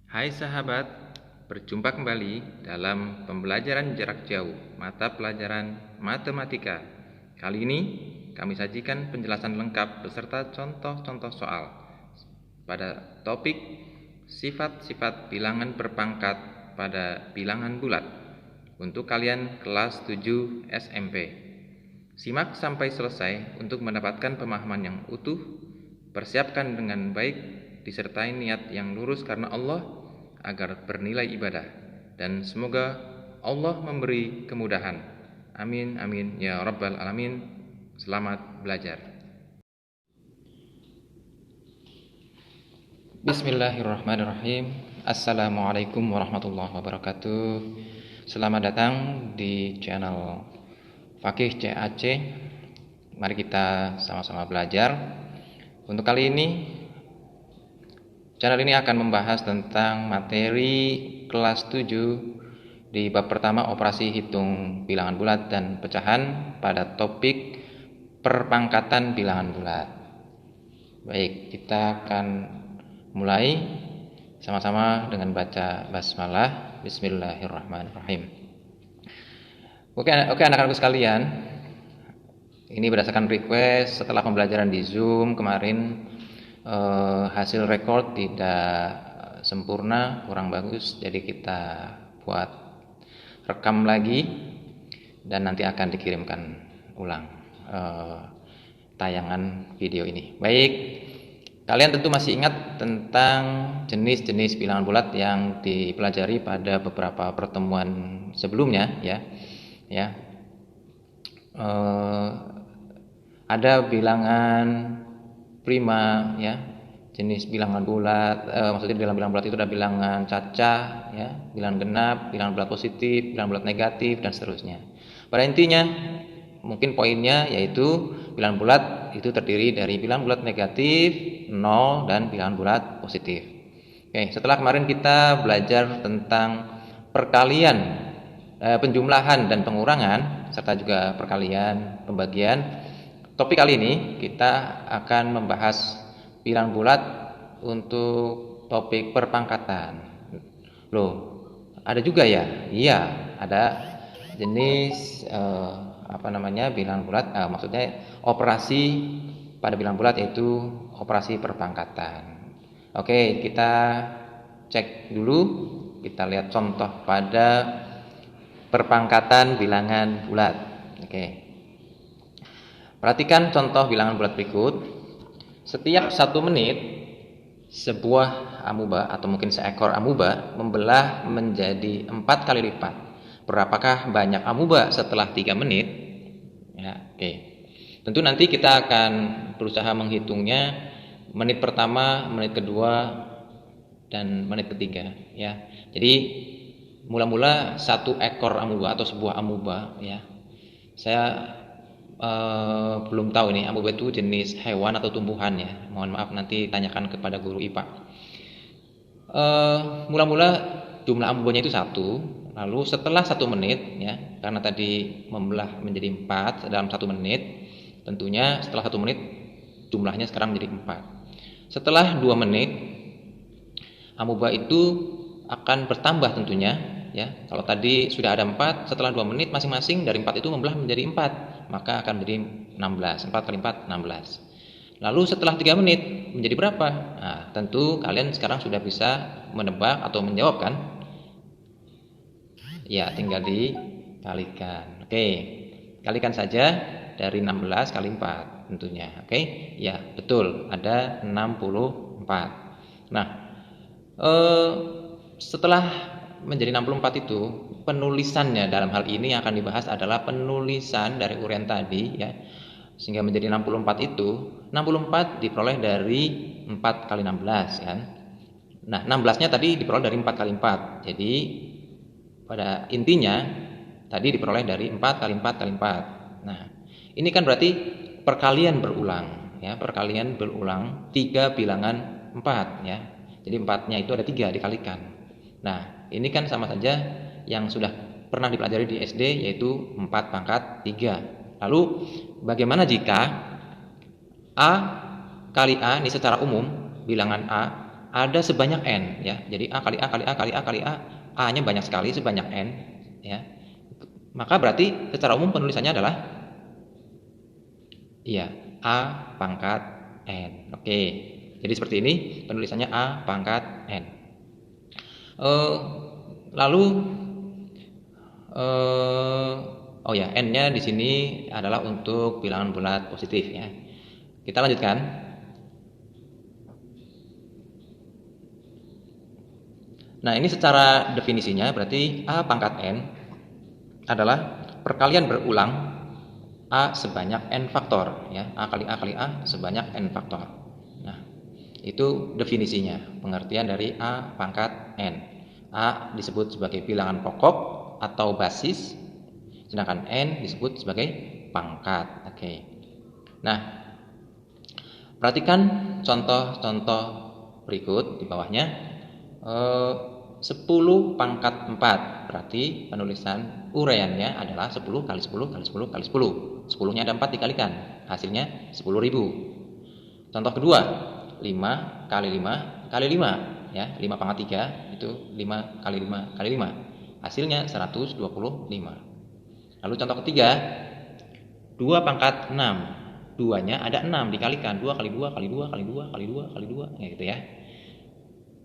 Hai sahabat, berjumpa kembali dalam pembelajaran jarak jauh mata pelajaran matematika. Kali ini kami sajikan penjelasan lengkap beserta contoh-contoh soal pada topik sifat-sifat bilangan berpangkat pada bilangan bulat untuk kalian kelas 7 SMP. Simak sampai selesai untuk mendapatkan pemahaman yang utuh. Persiapkan dengan baik, disertai niat yang lurus karena Allah agar bernilai ibadah, dan semoga Allah memberi kemudahan. Amin amin ya rabbal alamin. Selamat belajar. Bismillahirrahmanirrahim. Assalamualaikum warahmatullahi wabarakatuh. Selamat datang di channel Fakih CAC. Mari kita sama-sama belajar. Untuk kali ini, channel ini akan membahas tentang materi kelas 7 di bab pertama operasi hitung bilangan bulat dan pecahan pada topik perpangkatan bilangan bulat. Baik, kita akan mulai sama-sama dengan baca basmalah. Bismillahirrahmanirrahim. Oke anak-anakku sekalian, ini berdasarkan request setelah pembelajaran di Zoom kemarin. Hasil record tidak sempurna, kurang bagus, jadi kita buat rekam lagi dan nanti akan dikirimkan ulang tayangan video ini. Baik, kalian tentu masih ingat tentang jenis-jenis bilangan bulat yang dipelajari pada beberapa pertemuan sebelumnya, ya. Ada bilangan prima, ya, jenis bilangan bulat. Maksudnya dalam bilangan bulat itu ada bilangan cacah, ya, bilangan genap, bilangan bulat positif, bilangan bulat negatif, dan seterusnya. Pada intinya, mungkin poinnya yaitu bilangan bulat itu terdiri dari bilangan bulat negatif, 0, dan bilangan bulat positif. Oke, setelah kemarin kita belajar tentang perkalian, penjumlahan dan pengurangan, serta juga perkalian, pembagian. Topik kali ini kita akan membahas bilangan bulat untuk topik perpangkatan. Loh, ada juga ya? Iya, ada jenis bilangan bulat. Maksudnya operasi pada bilangan bulat yaitu operasi perpangkatan. Oke, kita cek dulu. Kita lihat contoh pada perpangkatan bilangan bulat. Oke. Perhatikan contoh bilangan bulat berikut. Setiap 1 menit, sebuah amuba atau mungkin seekor amuba membelah menjadi 4 kali lipat. Berapakah banyak amuba setelah 3 menit? Ya, oke. Tentu nanti kita akan berusaha menghitungnya menit pertama, menit kedua, dan menit ketiga, ya. Jadi mula-mula 1 ekor amuba atau sebuah amuba, ya. Saya belum tahu ini amuba itu jenis hewan atau tumbuhan, ya. Mohon maaf, nanti tanyakan kepada guru IPA. Mula-mula jumlah amubanya itu 1. Lalu setelah 1 menit, ya, karena tadi membelah menjadi 4 dalam 1 menit, tentunya setelah 1 menit jumlahnya sekarang menjadi 4. Setelah 2 menit, amuba itu akan bertambah tentunya, ya. Kalau tadi sudah ada 4, setelah 2 menit masing-masing dari 4 itu membelah menjadi 4, maka akan menjadi 16. 4 kali 4, 16. Lalu setelah 3 menit menjadi berapa? Nah, tentu kalian sekarang sudah bisa menebak atau menjawab, kan? Ya, tinggal dikalikan. Oke, kalikan saja dari 16 kali 4 tentunya. Oke, ya, betul, ada 64. Nah, setelah menjadi 64 itu, penulisannya dalam hal ini yang akan dibahas adalah penulisan dari uraian tadi, ya. Sehingga menjadi 64 itu, 64 diperoleh dari 4 kali 16, kan. Nah, 16-nya tadi diperoleh dari 4 kali 4. Jadi pada intinya tadi diperoleh dari 4 kali 4 kali 4. Nah, ini kan berarti perkalian berulang, ya. Perkalian berulang 3 bilangan 4, ya. Jadi 4-nya itu ada 3 dikalikan. Nah, ini kan sama saja yang sudah pernah dipelajari di SD, yaitu 4 pangkat 3. Lalu bagaimana jika A kali A ini secara umum bilangan A ada sebanyak n ya. Jadi A kali A kali A kali A kali A, A-nya banyak sekali sebanyak n ya. Maka berarti secara umum penulisannya adalah iya, A pangkat n. Oke. Jadi seperti ini penulisannya A pangkat n. Lalu oh ya, n-nya di sini adalah untuk bilangan bulat positif ya. Kita lanjutkan. Nah, ini secara definisinya berarti A pangkat n adalah perkalian berulang A sebanyak n faktor ya. A kali A kali A sebanyak n faktor. Nah, itu definisinya, pengertian dari A pangkat n. A disebut sebagai bilangan pokok atau basis, sedangkan n disebut sebagai pangkat. Oke. Nah, perhatikan contoh-contoh berikut di bawahnya. 10 pangkat 4 berarti penulisan uraiannya adalah 10 kali 10 kali 10 kali 10. 10-nya ada 4 dikalikan, hasilnya 10.000. Contoh kedua, 5 kali 5 kali 5 ya, 5 pangkat 3 itu 5 kali 5 kali 5. Hasilnya 125. Lalu contoh ketiga, 2 pangkat 6. 2-nya ada 6 dikalikan, 2 kali 2 kali 2 kali 2 kali 2 kali 2 ya gitu ya.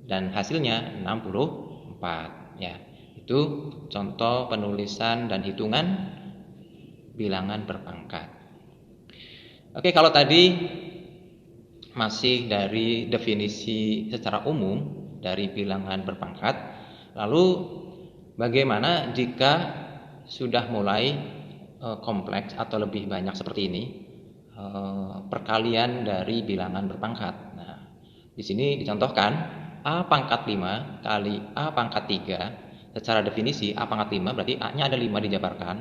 Dan hasilnya 64 ya. Itu contoh penulisan dan hitungan bilangan berpangkat. Oke, kalau tadi masih dari definisi secara umum dari bilangan berpangkat, lalu bagaimana jika sudah mulai kompleks atau lebih banyak seperti ini, perkalian dari bilangan berpangkat. Nah, di sini dicontohkan A pangkat 5 kali A pangkat 3. Secara definisi A pangkat 5 berarti A-nya ada 5 dijabarkan,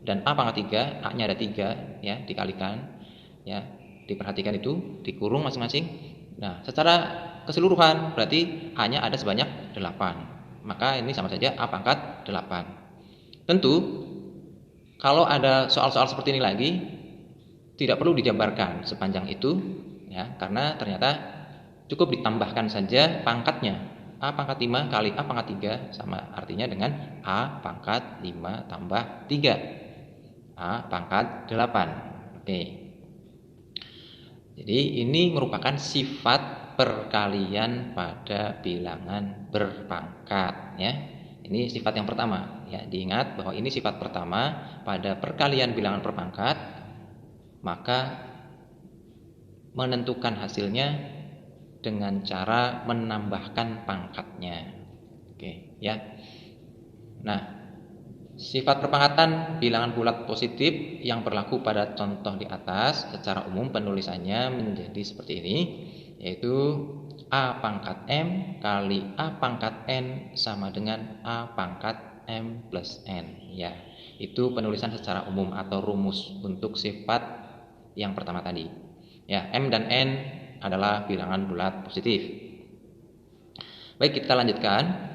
dan A pangkat 3 A-nya ada 3 ya, dikalikan ya. Diperhatikan itu dikurung masing-masing. Nah, secara keseluruhan berarti A-nya ada sebanyak 8. Maka ini sama saja A pangkat 8. Tentu kalau ada soal-soal seperti ini lagi tidak perlu dijabarkan sepanjang itu ya, karena ternyata cukup ditambahkan saja pangkatnya. A pangkat 5 kali A pangkat 3 sama artinya dengan A pangkat 5 tambah 3. A pangkat 8. Oke. Jadi ini merupakan sifat perkalian pada bilangan berpangkat ya. Ini sifat yang pertama ya. Diingat bahwa ini sifat pertama pada perkalian bilangan berpangkat, maka menentukan hasilnya dengan cara menambahkan pangkatnya. Oke, ya. Nah, sifat perpangkatan bilangan bulat positif yang berlaku pada contoh di atas secara umum penulisannya menjadi seperti ini, yaitu A pangkat M kali A pangkat N sama dengan A pangkat M plus N. Ya, itu penulisan secara umum atau rumus untuk sifat yang pertama tadi. Ya, M dan N adalah bilangan bulat positif. Baik, kita lanjutkan.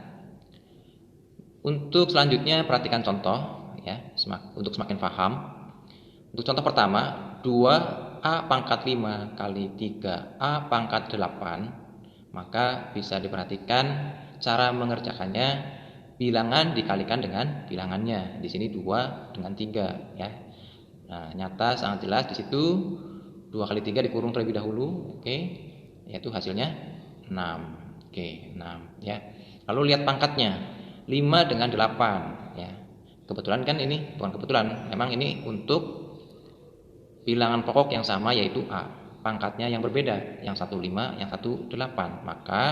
Untuk selanjutnya perhatikan contoh ya, untuk semakin paham. Untuk contoh pertama, 2A pangkat 5 kali 3A pangkat 8. Maka bisa diperhatikan cara mengerjakannya, bilangan dikalikan dengan bilangannya. Di sini 2 dengan 3 ya. Nah, nyata sangat jelas di situ 2 kali 3 dikurung terlebih dahulu, oke, yaitu hasilnya 6. Oke, 6 ya. Lalu lihat pangkatnya, 5 dengan 8 ya. Kebetulan kan ini, bukan kebetulan, memang ini untuk bilangan pokok yang sama yaitu A. Pangkatnya yang berbeda, yang satu 5, yang satu 8. Maka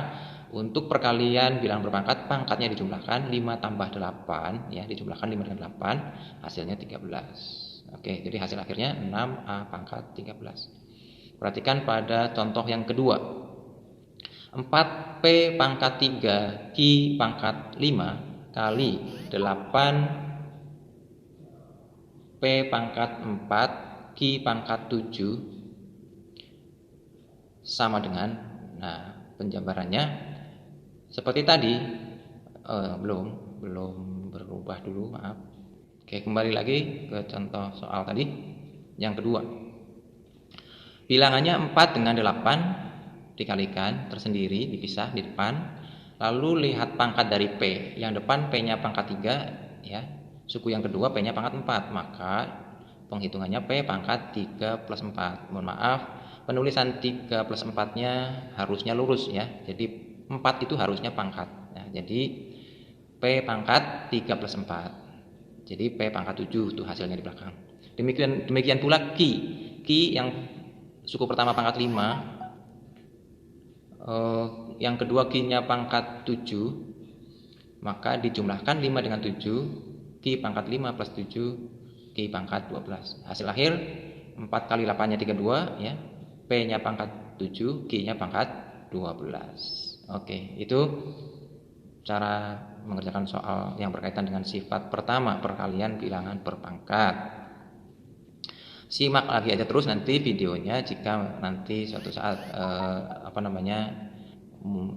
untuk perkalian bilangan berpangkat, pangkatnya dijumlahkan 5 tambah 8 ya, dijumlahkan 5 dengan 8, hasilnya 13. Oke, jadi hasil akhirnya 6A pangkat 13. Perhatikan pada contoh yang kedua. 4P pangkat 3 Q pangkat 5 kali 8P pangkat 4 Q pangkat 7 sama dengan, nah, penjabarannya seperti tadi. Belum berubah dulu, maaf. Oke, kembali lagi ke contoh soal tadi yang kedua. Bilangannya 4 dengan 8 dikalikan tersendiri, dipisah di depan. Lalu lihat pangkat dari P. Yang depan P-nya pangkat 3 ya. Suku yang kedua P-nya pangkat 4. Maka penghitungannya P pangkat 3 plus 4. Mohon maaf, penulisan 3 plus 4-nya harusnya lurus ya. Jadi 4 itu harusnya pangkat. Nah, jadi P pangkat 3 plus 4. Jadi P pangkat 7 itu hasilnya di belakang. Demikian pula Ki yang suku pertama pangkat 5, yang kedua Ki-nya pangkat 7, maka dijumlahkan 5 dengan 7, Ki pangkat 5 plus 7, Ki pangkat 12. Hasil akhir 4 kali 8-nya 32 ya. P-nya pangkat 7, Ki-nya pangkat 12. Oke, itu cara mengerjakan soal yang berkaitan dengan sifat pertama perkalian bilangan berpangkat. Simak lagi aja terus nanti videonya jika nanti suatu saat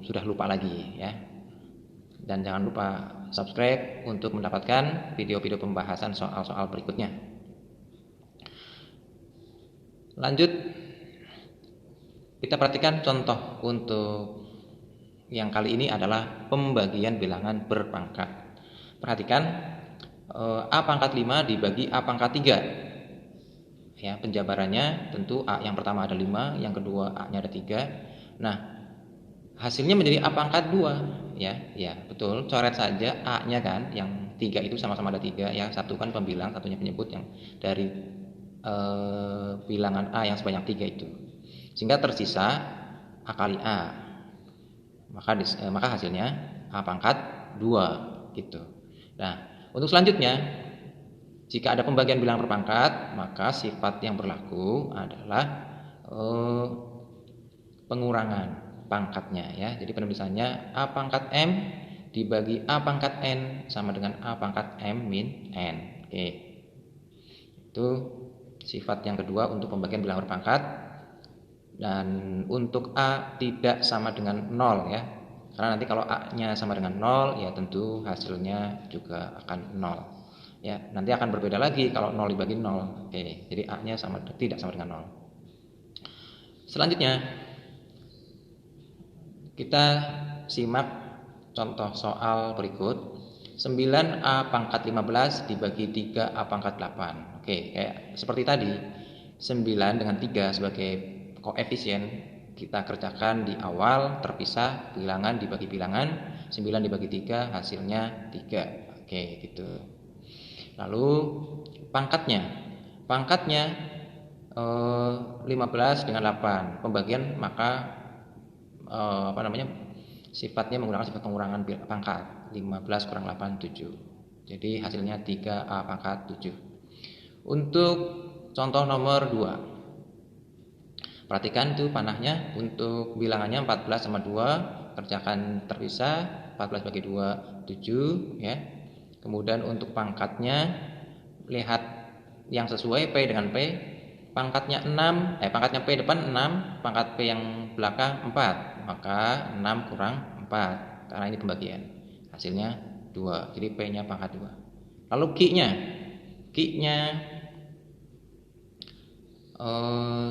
sudah lupa lagi ya. Dan jangan lupa subscribe untuk mendapatkan video-video pembahasan soal-soal berikutnya. Lanjut, kita perhatikan contoh untuk yang kali ini adalah pembagian bilangan berpangkat. Perhatikan A pangkat 5 dibagi A pangkat 3. Ya, penjabarannya tentu A yang pertama ada 5, yang kedua A-nya ada 3. Nah, hasilnya menjadi A pangkat 2 ya. Ya, betul. Coret saja A-nya kan, yang 3 itu sama-sama ada 3 ya. Satu kan pembilang, satunya penyebut yang dari bilangan A yang sebanyak 3 itu. Sehingga tersisa A kali A. Maka hasilnya A pangkat 2 gitu. Nah, untuk selanjutnya jika ada pembagian bilangan berpangkat, maka sifat yang berlaku adalah pengurangan pangkatnya ya. Jadi penulisannya A pangkat M dibagi A pangkat N sama dengan A pangkat M min N. Oke. Itu sifat yang kedua untuk pembagian bilangan berpangkat. Dan untuk A tidak sama dengan 0 ya. Karena nanti kalau A-nya sama dengan 0 ya tentu hasilnya juga akan 0. Ya, nanti akan berbeda lagi kalau 0 dibagi 0. Oke, jadi A-nya tidak sama dengan 0. Selanjutnya kita simak contoh soal berikut. 9A pangkat 15 dibagi 3A pangkat 8. Oke, kayak seperti tadi. 9 dengan 3 sebagai koefisien kita kerjakan di awal, terpisah bilangan dibagi bilangan. 9 dibagi 3 hasilnya 3. Oke, gitu. Lalu pangkatnya 15 dengan 8. Pembagian maka sifatnya menggunakan sifat pengurangan pangkat. 15 kurang 8 7. Jadi hasilnya 3A pangkat 7. Untuk contoh nomor 2. Perhatikan tuh panahnya. Untuk bilangannya 14 sama 2, kerjakan terpisah. 14 bagi 2 7 ya. Kemudian untuk pangkatnya lihat yang sesuai P dengan P. Pangkatnya P depan 6, pangkat P yang belakang 4. Maka 6 kurang 4 karena ini pembagian. Hasilnya 2. Jadi P-nya pangkat 2. Lalu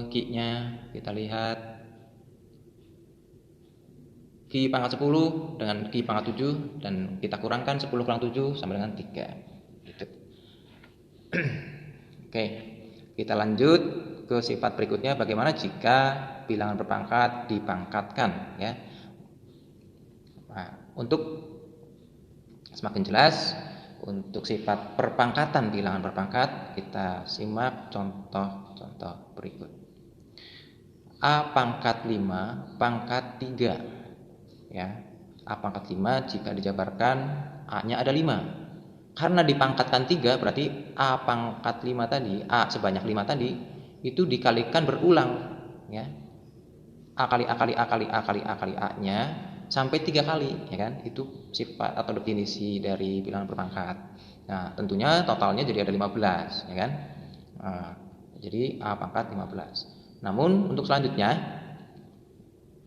Q-nya kita lihat Q pangkat 10 dengan Q pangkat 7 dan kita kurangkan 10 kurang 7 sama dengan 3 gitu. Oke, kita lanjut ke sifat berikutnya, bagaimana jika bilangan berpangkat dipangkatkan ya. Nah, untuk semakin jelas untuk sifat perpangkatan bilangan berpangkat, kita simak contoh-contoh berikut. A pangkat 5 pangkat 3 ya. A pangkat 5 jika dijabarkan A-nya ada 5. Karena dipangkatkan 3 berarti A pangkat 5 tadi, A sebanyak 5 tadi itu dikalikan berulang ya. A kali A kali A kali A kali A kali A-nya sampai 3 kali ya kan. Itu sifat atau definisi dari bilangan berpangkat. Nah, tentunya totalnya jadi ada 15 ya kan. Nah, jadi A pangkat 15. Namun untuk selanjutnya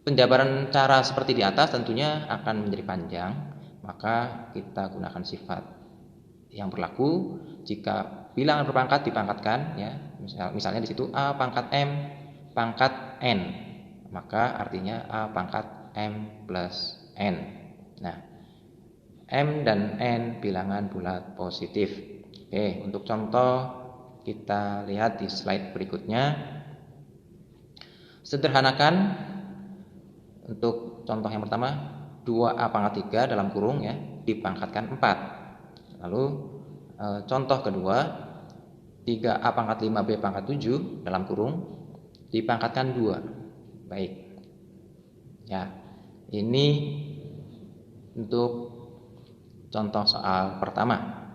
penjabaran cara seperti di atas tentunya akan menjadi panjang, maka kita gunakan sifat yang berlaku jika bilangan berpangkat dipangkatkan ya. Misalnya di situ A pangkat M pangkat N. maka artinya A pangkat M plus N. Nah, M dan N bilangan bulat positif. Oke, untuk contoh kita lihat di slide berikutnya. Sederhanakan untuk contoh yang pertama, 2A pangkat 3 dalam kurung ya, dipangkatkan 4. Lalu contoh kedua, 3A pangkat 5B pangkat 7 dalam kurung dipangkatkan 2. Baik. Ya, ini untuk contoh soal pertama.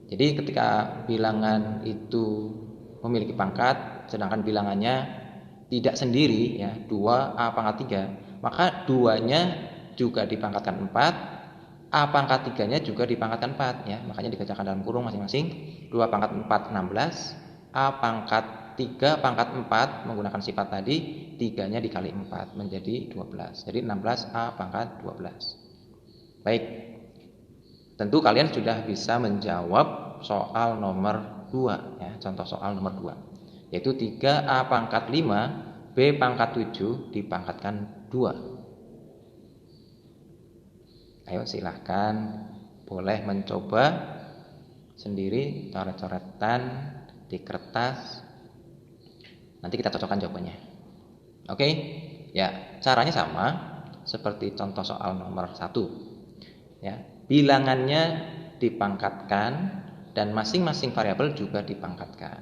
Jadi ketika bilangan itu memiliki pangkat, sedangkan bilangannya tidak sendiri ya, 2A pangkat 3, maka 2-nya juga dipangkatkan 4, A pangkat 3-nya juga dipangkatkan 4 ya. Makanya dikerjakan dalam kurung masing-masing. 2 pangkat 4 16, A pangkat 3 pangkat 4 menggunakan sifat tadi, 3-nya dikali 4 menjadi 12. Jadi 16A pangkat 12. Baik. Tentu kalian sudah bisa menjawab soal nomor 2 ya, contoh soal nomor 2. Yaitu 3A pangkat 5 B pangkat 7 dipangkatkan 2. Ayo silahkan, boleh mencoba sendiri coret-coretan di kertas. Nanti kita cocokkan jawabannya. Oke? Ya, caranya sama seperti contoh soal nomor 1. Ya, bilangannya dipangkatkan dan masing-masing variabel juga dipangkatkan.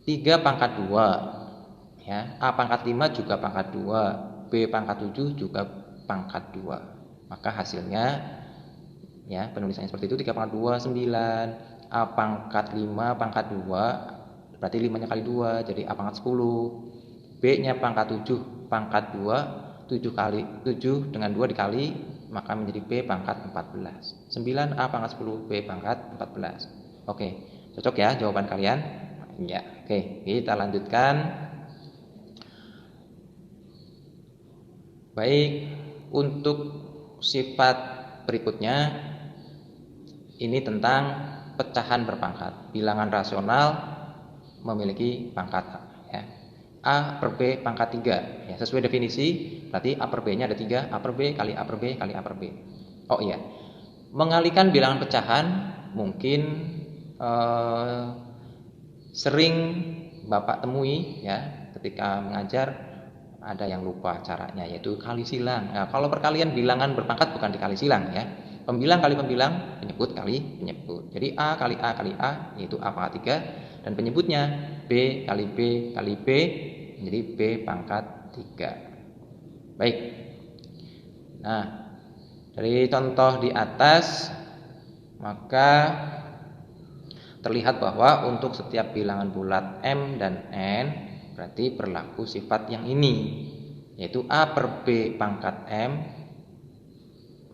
3 pangkat 2 ya, A pangkat 5 juga pangkat 2, B pangkat 7 juga pangkat 2. Maka hasilnya ya, penulisannya seperti itu. 3 pangkat 2 9, A pangkat 5 pangkat 2, berarti 5-nya kali 2 jadi A pangkat 10. B-nya pangkat 7 pangkat 2, 7 kali 7 dengan 2 dikali, maka menjadi B pangkat 14. 9 A pangkat 10 B pangkat 14. Oke, cocok ya jawaban kalian? Ya, oke, kita lanjutkan. Baik, untuk sifat berikutnya ini tentang pecahan berpangkat. Bilangan rasional memiliki pangkat ya. A per B pangkat 3 ya, sesuai definisi berarti A per B-nya ada 3, A per B kali A per B kali A per B. Oh iya, mengalihkan bilangan pecahan mungkin sering Bapak temui ya ketika mengajar. Ada yang lupa caranya, yaitu kali silang. Nah, kalau perkalian bilangan berpangkat bukan dikali silang ya, pembilang kali pembilang, penyebut kali penyebut. Jadi A kali A kali A, yaitu A pangkat 3, dan penyebutnya B kali B kali B menjadi B pangkat 3. Baik. Nah, dari contoh di atas maka terlihat bahwa untuk setiap bilangan bulat M dan N berarti berlaku sifat yang ini, yaitu A per B pangkat M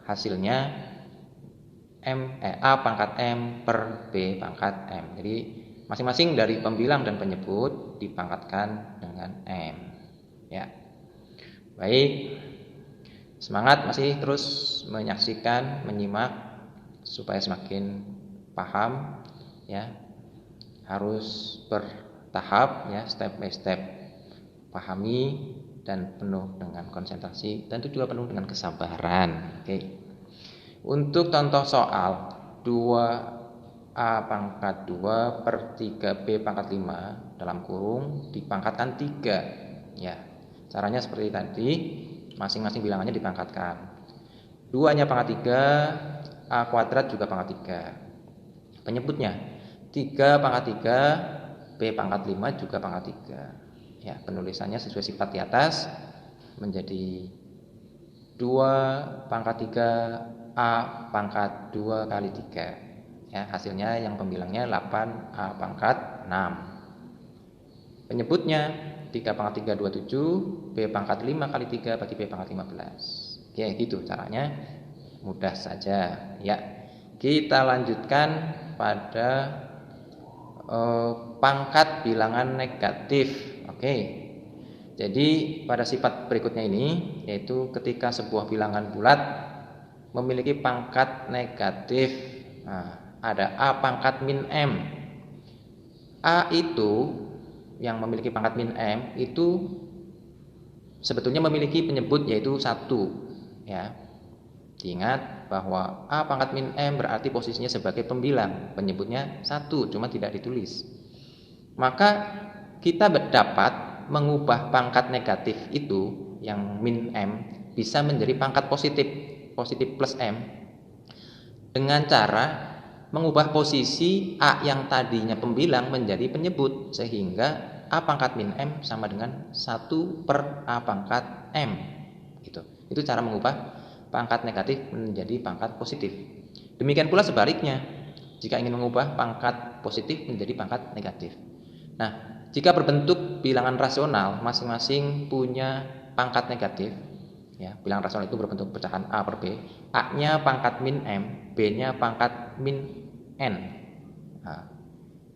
hasilnya A pangkat M per B pangkat M. Jadi masing-masing dari pembilang dan penyebut dipangkatkan dengan M ya. Baik, semangat masih terus menyaksikan, menyimak supaya semakin paham ya. Harus bertahap ya, step by step, pahami dan penuh dengan konsentrasi, dan itu juga penuh dengan kesabaran. Oke. Untuk contoh soal 2A pangkat 2 per 3B pangkat 5 dalam kurung dipangkatkan 3 ya. Caranya seperti tadi, masing-masing bilangannya dipangkatkan. 2-nya pangkat 3, A kuadrat juga pangkat 3. Penyebutnya 3 pangkat 3 B pangkat 5 juga pangkat 3 ya. Penulisannya sesuai sifat di atas menjadi 2 pangkat 3 A pangkat 2 kali 3 ya. Hasilnya yang pembilangnya 8 A pangkat 6. Penyebutnya 3 pangkat 3 27, B pangkat 5 kali 3 bagi B pangkat 15. Oke, gitu caranya, mudah saja ya. Kita lanjutkan pada pangkat bilangan negatif. Oke. Jadi pada sifat berikutnya ini, yaitu ketika sebuah bilangan bulat memiliki pangkat negatif. Nah, ada A pangkat min M. A itu yang memiliki pangkat min M itu sebetulnya memiliki penyebut yaitu 1, ya. Ingat bahwa A pangkat min M berarti posisinya sebagai pembilang, penyebutnya 1, cuma tidak ditulis. Maka kita dapat mengubah pangkat negatif itu yang min M bisa menjadi pangkat positif, positif plus M, dengan cara mengubah posisi A yang tadinya pembilang menjadi penyebut, sehingga A pangkat min M sama dengan 1 per A pangkat M, gitu. Itu cara mengubah pangkat negatif menjadi pangkat positif. Demikian pula sebaliknya, jika ingin mengubah pangkat positif menjadi pangkat negatif. Nah, jika berbentuk bilangan rasional masing-masing punya pangkat negatif, ya, bilangan rasional itu berbentuk pecahan A per B, A-nya pangkat min M, B-nya pangkat min N. Nah,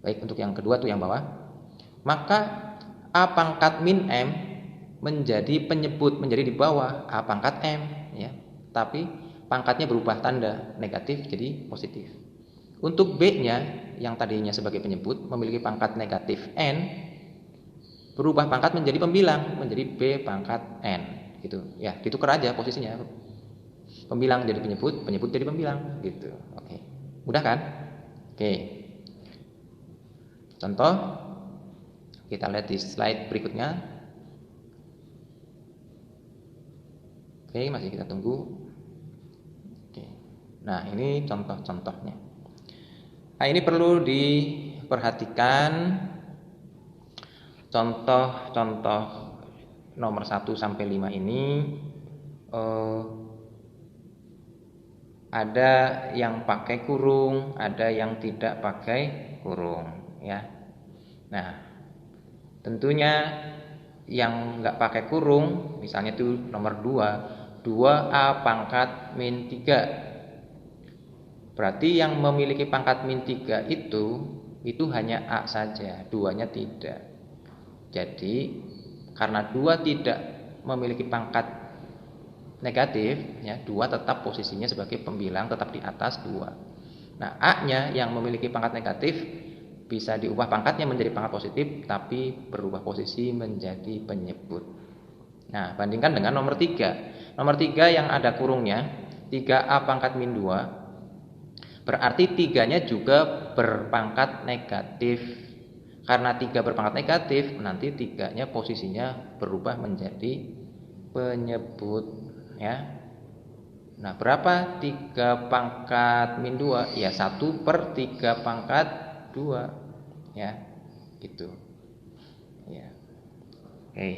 baik untuk yang kedua tuh yang bawah, maka A pangkat min M menjadi penyebut, menjadi di bawah A pangkat M, ya. Tapi pangkatnya berubah tanda, negatif jadi positif. Untuk B-nya yang tadinya sebagai penyebut memiliki pangkat negatif N, berubah pangkat menjadi pembilang, menjadi B pangkat N, gitu. Ya, ditukar aja posisinya. Pembilang jadi penyebut, penyebut jadi pembilang, gitu. Oke. Mudah kan? Oke. Contoh kita lihat di slide berikutnya. Oke, masih kita tunggu. Nah, ini contoh-contohnya. Nah, ini perlu diperhatikan contoh-contoh nomor 1 sampai 5 ini ada yang pakai kurung, ada yang tidak pakai kurung, ya. Nah, tentunya yang nggak pakai kurung, misalnya itu nomor 2, 2A pangkat min 3. Berarti yang memiliki pangkat min 3 itu hanya A saja, 2-nya tidak. Jadi karena 2 tidak memiliki pangkat negatif, ya, 2 tetap posisinya sebagai pembilang, tetap di atas 2. Nah, A-nya yang memiliki pangkat negatif bisa diubah pangkatnya menjadi pangkat positif, tapi berubah posisi menjadi penyebut. Nah, bandingkan dengan nomor 3. Nomor 3 yang ada kurungnya, 3A pangkat min 2, berarti 3-nya juga berpangkat negatif. Karena 3 berpangkat negatif, nanti 3-nya posisinya berubah menjadi penyebut, ya. Nah, berapa 3 pangkat min 2? Ya, 1 per 3 pangkat 2, ya. Gitu. Ya. Oke,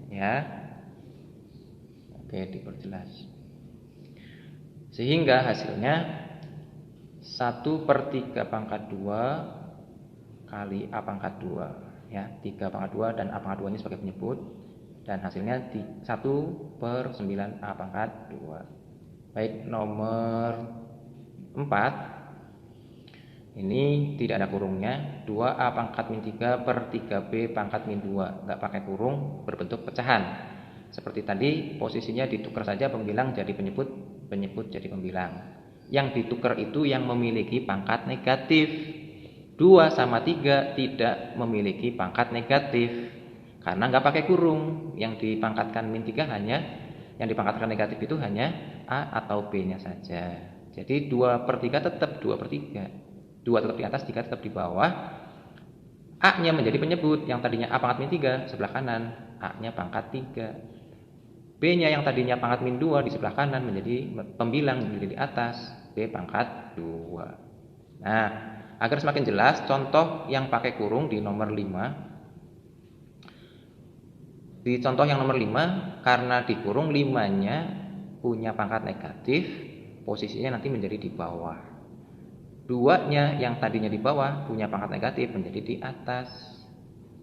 ya. Oke, diperjelas. Sehingga hasilnya 1 per 3 pangkat 2 kali A pangkat 2, ya, 3 pangkat 2 dan A pangkat 2 ini sebagai penyebut, dan hasilnya 1 per 9 A pangkat 2. Baik, nomor 4 ini tidak ada kurungnya, 2A pangkat min 3 per 3B pangkat min 2, nggak pakai kurung, berbentuk pecahan. Seperti tadi, posisinya ditukar saja, pembilang jadi penyebut, penyebut jadi pembilang. Yang ditukar itu yang memiliki pangkat negatif. 2 sama 3 tidak memiliki pangkat negatif karena nggak pakai kurung. Yang dipangkatkan min 3 hanya, yang dipangkatkan negatif itu hanya A atau B-nya saja. Jadi 2 per 3 tetap 2 per 3. 2 tetap di atas, 3 tetap di bawah. A-nya menjadi penyebut, yang tadinya A pangkat min 3 sebelah kanan, A-nya pangkat 3. B-nya yang tadinya pangkat min 2 di sebelah kanan menjadi pembilang, menjadi di atas, B pangkat 2. Nah, agar semakin jelas, contoh yang pakai kurung di nomor 5. Di contoh yang nomor 5, karena dikurung 5-nya punya pangkat negatif, posisinya nanti menjadi di bawah. 2-nya yang tadinya di bawah punya pangkat negatif menjadi di atas.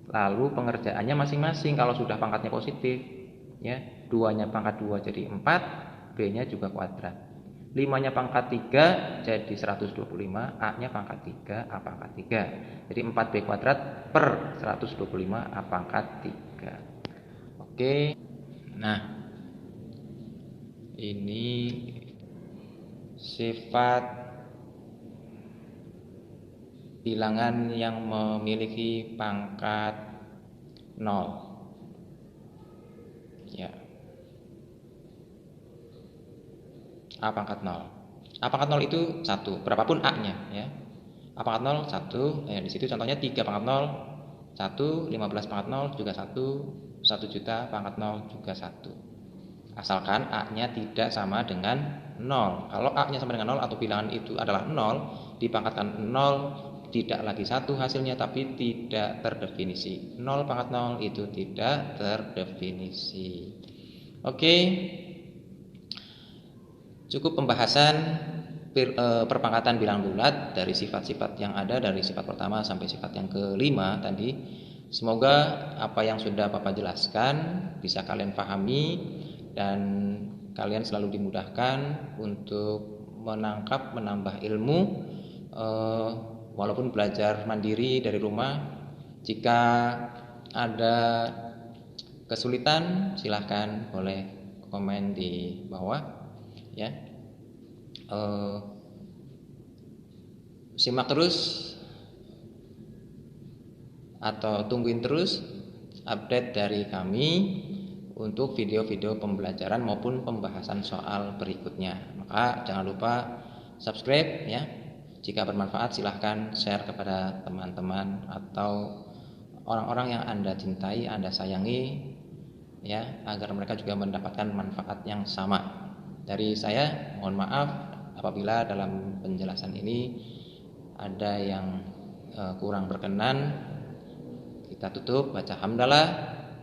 Lalu pengerjaannya masing-masing kalau sudah pangkatnya positif, ya, 2-nya pangkat 2 jadi 4, B-nya juga kuadrat. 5-nya pangkat 3 jadi 125, A-nya pangkat 3, A pangkat 3. Jadi 4B kuadrat per 125 A pangkat 3. Oke. Nah, ini sifat bilangan yang memiliki pangkat 0. A pangkat 0. A pangkat 0 itu 1, berapapun A-nya ya. A pangkat 0 1, di situ contohnya 3 pangkat 0 1, 15 pangkat 0 juga 1, 1 juta pangkat 0 juga 1. Asalkan A-nya tidak sama dengan 0. Kalau A-nya sama dengan 0 atau bilangan itu adalah 0, dipangkatkan 0, tidak lagi 1 hasilnya tapi tidak terdefinisi. 0 pangkat 0 itu tidak terdefinisi. Oke. Cukup pembahasan perpangkatan bilangan bulat dari sifat-sifat yang ada dari sifat pertama sampai sifat yang kelima tadi. Semoga apa yang sudah Bapak jelaskan bisa kalian pahami dan kalian selalu dimudahkan untuk menambah ilmu walaupun belajar mandiri dari rumah. Jika ada kesulitan silahkan boleh komen di bawah ya. Simak terus atau tungguin terus update dari kami untuk video-video pembelajaran maupun pembahasan soal berikutnya. Maka jangan lupa subscribe ya. Jika bermanfaat silahkan share kepada teman-teman atau orang-orang yang Anda cintai, Anda sayangi ya, agar mereka juga mendapatkan manfaat yang sama. Dari saya mohon maaf apabila dalam penjelasan ini ada yang kurang berkenan. Kita tutup baca hamdalah.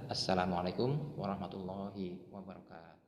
Assalamualaikum warahmatullahi wabarakatuh.